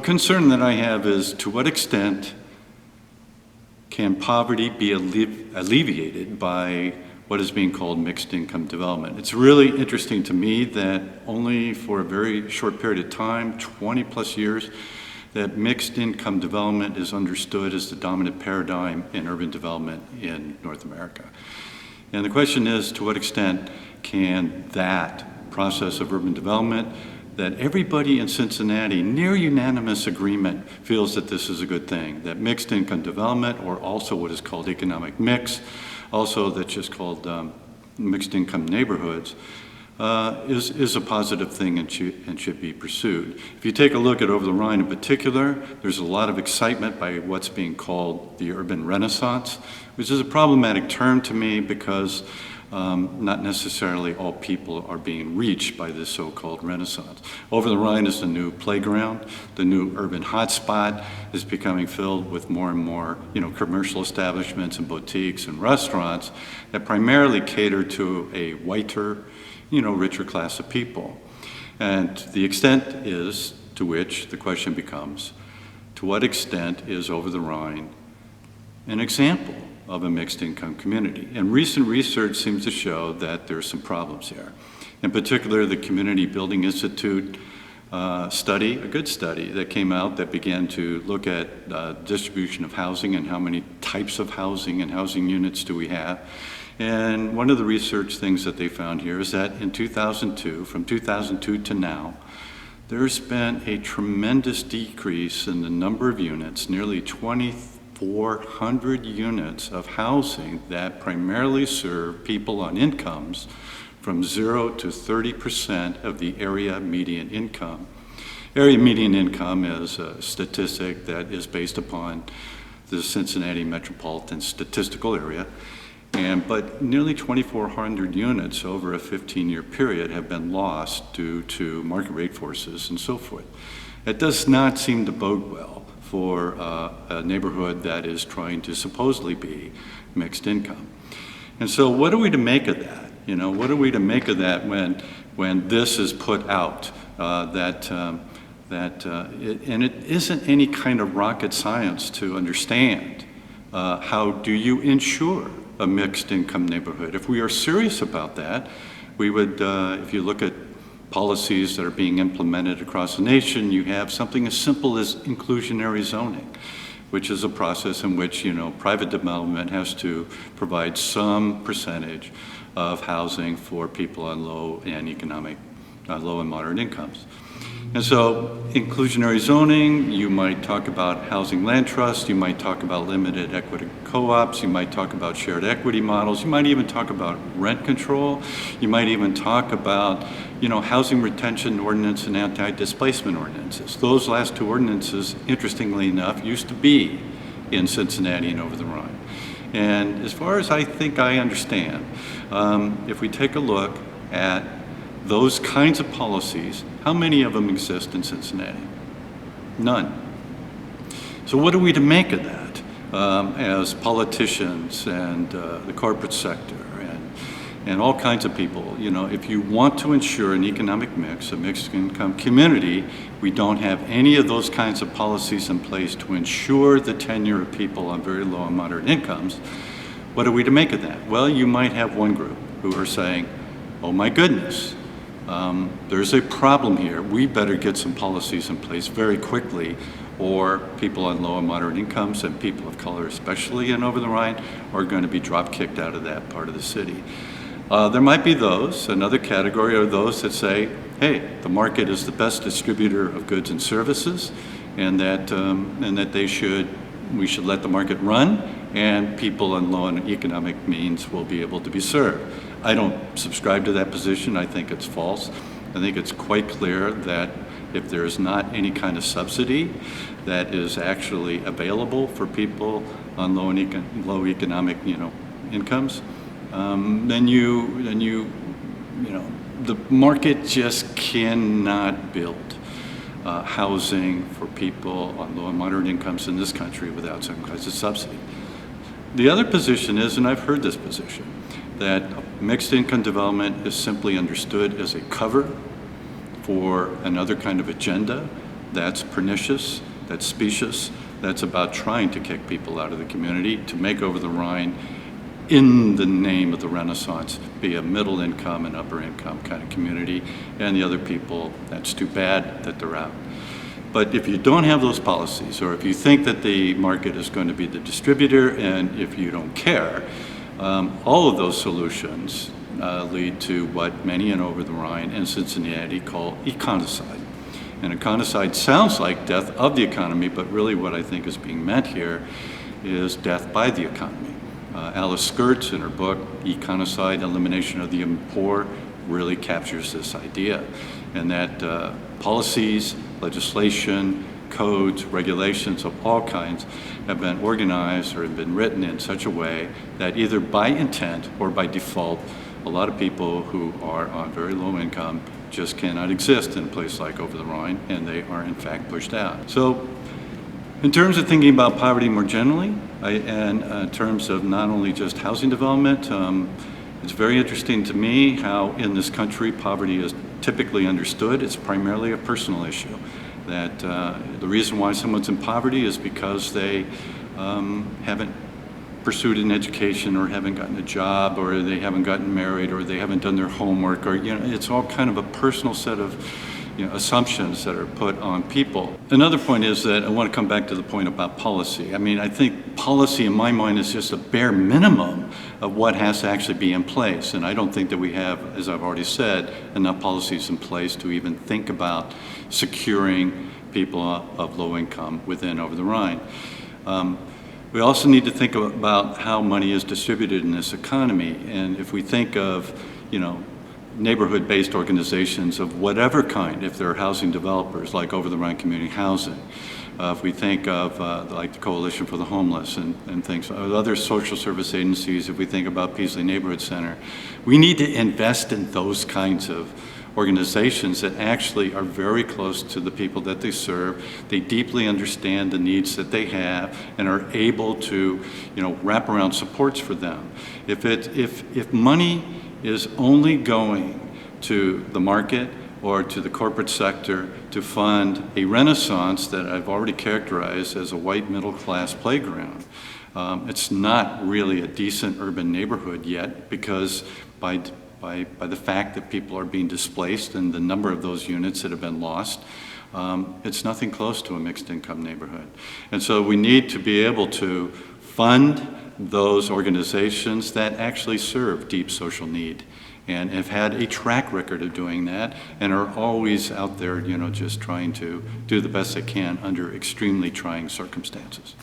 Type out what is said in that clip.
concern that I have is, to what extent can poverty be alleviated by what is being called mixed income development? It's really interesting to me that only for a very short period of time, 20 plus years, that mixed income development is understood as the dominant paradigm in urban development in North America. And the question is, to what extent can that process of urban development, that everybody in Cincinnati, near unanimous agreement, feels that this is a good thing, that mixed income development, or also what is called economic mix, also that's just called mixed income neighborhoods, is a positive thing and should be pursued. If you take a look at Over the Rhine in particular, there's a lot of excitement by what's being called the urban renaissance, which is a problematic term to me because not necessarily all people are being reached by this so-called renaissance. Over the Rhine is the new playground. The new urban hotspot is becoming filled with more and more, commercial establishments and boutiques and restaurants that primarily cater to a whiter, richer class of people. And the extent is to which the question becomes, to what extent is Over the Rhine an example of a mixed income community? And recent research seems to show that there's some problems here. In particular, the Community Building Institute study, a good study that came out that began to look at distribution of housing and how many types of housing and housing units do we have. And one of the research things that they found here is that in 2002, from 2002 to now, there's been a tremendous decrease in the number of units, nearly 2,400 units of housing that primarily serve people on incomes from 0 to 30% of the area median income. Area median income is a statistic that is based upon the Cincinnati metropolitan statistical area. But nearly 2,400 units over a 15-year period have been lost due to market rate forces and so forth. It does not seem to bode well for a neighborhood that is trying to supposedly be mixed income. And so what are we to make of that? What are we to make of that when this is put out, and it isn't any kind of rocket science to understand how do you ensure a mixed income neighborhood. If we are serious about that, we would, if you look at policies that are being implemented across the nation, you have something as simple as inclusionary zoning, which is a process in which, private development has to provide some percentage of housing for people on low and moderate incomes. And so inclusionary zoning, you might talk about housing land trust, you might talk about limited equity co-ops, you might talk about shared equity models, you might even talk about rent control, you might even talk about, housing retention ordinance and anti-displacement ordinances. Those last two ordinances, interestingly enough, used to be in Cincinnati and Over the Rhine. And as far as I think I understand, if we take a look at those kinds of policies, how many of them exist in Cincinnati? None. So what are we to make of that as politicians and the corporate sector and all kinds of people? If you want to ensure an economic mix, a mixed income community, we don't have any of those kinds of policies in place to ensure the tenure of people on very low and moderate incomes. What are we to make of that? Well, you might have one group who are saying, oh my goodness, there's a problem here. We better get some policies in place very quickly, or people on low and moderate incomes and people of color, especially in Over the Rhine, are going to be drop-kicked out of that part of the city. There might be those, another category are those that say, hey, the market is the best distributor of goods and services, and that we should let the market run, and people on low and economic means will be able to be served. I don't subscribe to that position. I think it's false. I think it's quite clear that if there is not any kind of subsidy that is actually available for people on low economic incomes, then the market just cannot build housing for people on low and moderate incomes in this country without some kinds of subsidy. The other position is, and I've heard this position, that mixed income development is simply understood as a cover for another kind of agenda that's pernicious, that's specious, that's about trying to kick people out of the community, to make Over the Rhine, in the name of the Renaissance, be a middle income and upper income kind of community, and the other people, that's too bad that they're out. But if you don't have those policies, or if you think that the market is going to be the distributor, and if you don't care, all of those solutions lead to what many in Over the Rhine and Cincinnati call economicide. And economicide sounds like death of the economy, but really what I think is being meant here is death by the economy. Alice Skirts, in her book, Economicide, Elimination of the Poor, really captures this idea, and that policies, legislation, codes, regulations of all kinds have been organized or have been written in such a way that either by intent or by default, a lot of people who are on very low income just cannot exist in a place like Over the Rhine, and they are in fact pushed out. So in terms of thinking about poverty more generally, and in terms of not only just housing development, it's very interesting to me how in this country poverty is typically understood. It's primarily a personal issue. That the reason why someone's in poverty is because they haven't pursued an education, or haven't gotten a job, or they haven't gotten married, or they haven't done their homework, or it's all kind of a personal set of assumptions that are put on people. Another point is that I want to come back to the point about policy. I mean, I think policy in my mind is just a bare minimum of what has to actually be in place. And I don't think that we have, as I've already said, enough policies in place to even think about securing people of low income within Over the Rhine. We also need to think about how money is distributed in this economy. And if we think of, neighborhood-based organizations of whatever kind, if they're housing developers like Over the Rhine Community Housing, if we think of like the Coalition for the Homeless and things, other social service agencies, if we think about Peasley Neighborhood Center, we need to invest in those kinds of organizations that actually are very close to the people that they serve. They deeply understand the needs that they have and are able to, wrap around supports for them. If money is only going to the market or to the corporate sector to fund a renaissance that I've already characterized as a white middle class playground, it's not really a decent urban neighborhood yet, because by the fact that people are being displaced and the number of those units that have been lost, it's nothing close to a mixed income neighborhood. And so we need to be able to fund those organizations that actually serve deep social need and have had a track record of doing that and are always out there, just trying to do the best they can under extremely trying circumstances.